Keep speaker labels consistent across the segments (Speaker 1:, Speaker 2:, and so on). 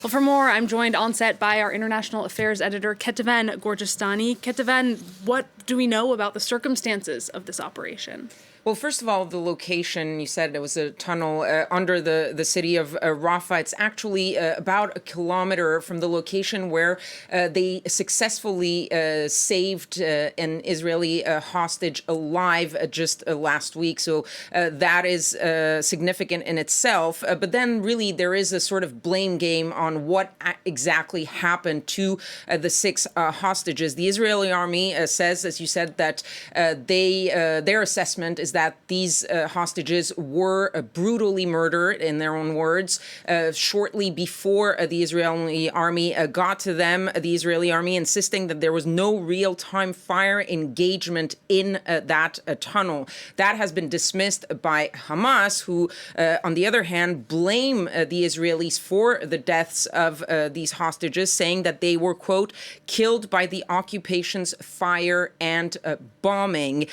Speaker 1: Well, for more, I'm joined on set by our international affairs editor, Kethevane Gorjestani. Kethevane, what do we know about the circumstances of this operation?
Speaker 2: Well, first of all, the location, you said it was a tunnel under the city of Rafah. It's actually about a kilometer from the location where they successfully saved an Israeli hostage alive just last week. So that is significant in itself. But then really there is a sort of blame game on what exactly happened to the six hostages. The Israeli army says, as you said, that their assessment is that these hostages were brutally murdered, in their own words, shortly before the Israeli army got to them. The Israeli army insisting that there was no real-time fire engagement in that tunnel. That has been dismissed by Hamas, who, on the other hand, blame the Israelis for the deaths of these hostages, saying that they were, quote, killed by the occupation's fire and bombing.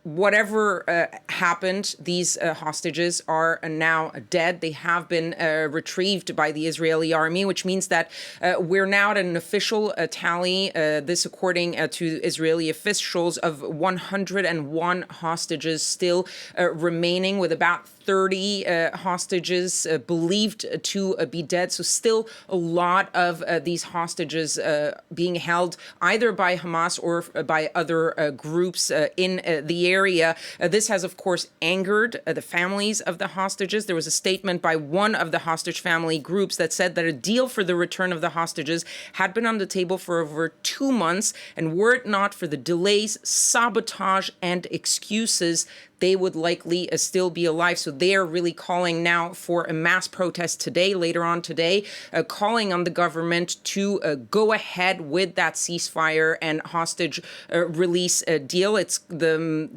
Speaker 2: Whatever happened, these hostages are now dead. They have been retrieved by the Israeli army, which means that we're now at an official tally, this according to Israeli officials, of 101 hostages still remaining, with about 30 hostages believed to be dead. So still a lot of these hostages being held either by Hamas or by other groups in the area. This has, of course, angered the families of the hostages. There was a statement by one of the hostage family groups that said that a deal for the return of the hostages had been on the table for over 2 months, and were it not for the delays, sabotage, and excuses, they would likely still be alive. So they are really calling now for a mass protest today, later on today, calling on the government to go ahead with that ceasefire and hostage release deal. It's the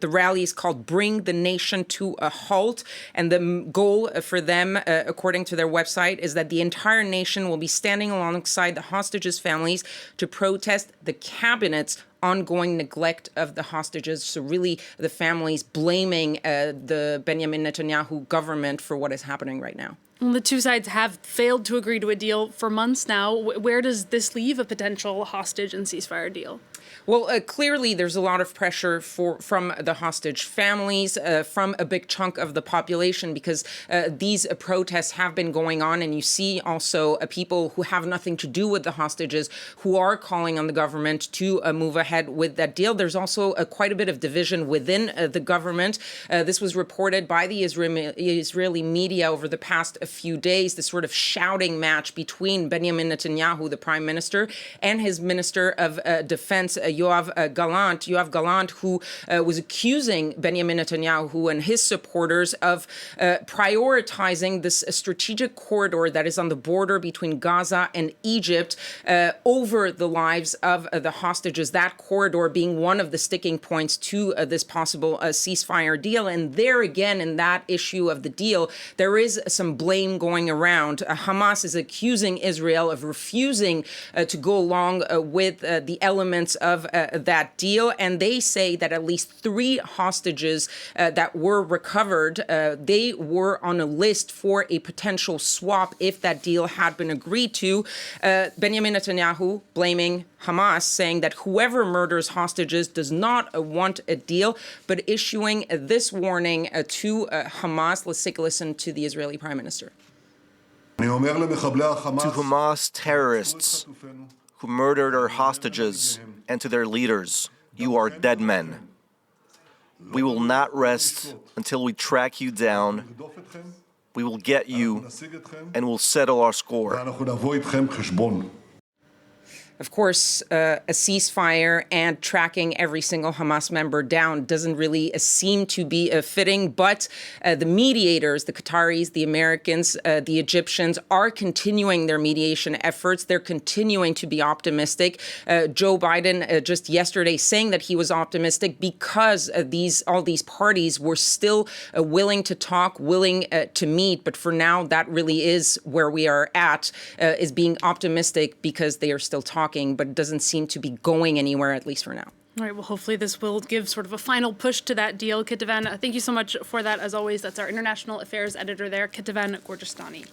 Speaker 2: rally is called "Bring the Nation to a Halt," and the goal for them, according to their website, is that the entire nation will be standing alongside the hostages' families to protest the cabinet's ongoing neglect of the hostages. So really the families blaming the Benjamin Netanyahu government for what is happening right now.
Speaker 1: Well, the two sides have failed to agree to a deal for months now. Where does this leave a potential hostage and ceasefire deal?
Speaker 2: Well, clearly there's a lot of pressure from the hostage families, from a big chunk of the population, because these protests have been going on, and you see also people who have nothing to do with the hostages who are calling on the government to move ahead with that deal. There's also quite a bit of division within the government. This was reported by the Israeli media over the past few days, the sort of shouting match between Benjamin Netanyahu, the prime minister, and his minister of defense, Yoav Gallant, who was accusing Benjamin Netanyahu and his supporters of prioritizing this strategic corridor that is on the border between Gaza and Egypt over the lives of the hostages, that corridor being one of the sticking points to this possible ceasefire deal. And there again, in that issue of the deal, there is some blame going around. Hamas is accusing Israel of refusing to go along with the elements of that deal, and they say that at least 3 hostages that were recovered, they were on a list for a potential swap if that deal had been agreed to. Benjamin Netanyahu blaming Hamas, saying that whoever murders hostages does not want a deal, but issuing this warning to Hamas. Let's take a listen to the Israeli Prime Minister.
Speaker 3: To Hamas terrorists who murdered our hostages, and to their leaders, you are dead men. We will not rest until we track you down. We will get you, and we'll settle our score.
Speaker 2: Of course, a ceasefire and tracking every single Hamas member down doesn't really seem to be fitting, but the mediators, the Qataris, the Americans, the Egyptians, are continuing their mediation efforts. They're continuing to be optimistic. Joe Biden just yesterday saying that he was optimistic because all these parties were still willing to talk, willing to meet. But for now, that really is where we are at, is being optimistic because they are still talking, but it doesn't seem to be going anywhere, at least for now.
Speaker 1: All right, well, hopefully this will give sort of a final push to that deal. Kethevane, thank you so much for that. As always, that's our international affairs editor there, Kethevane Gorjestani.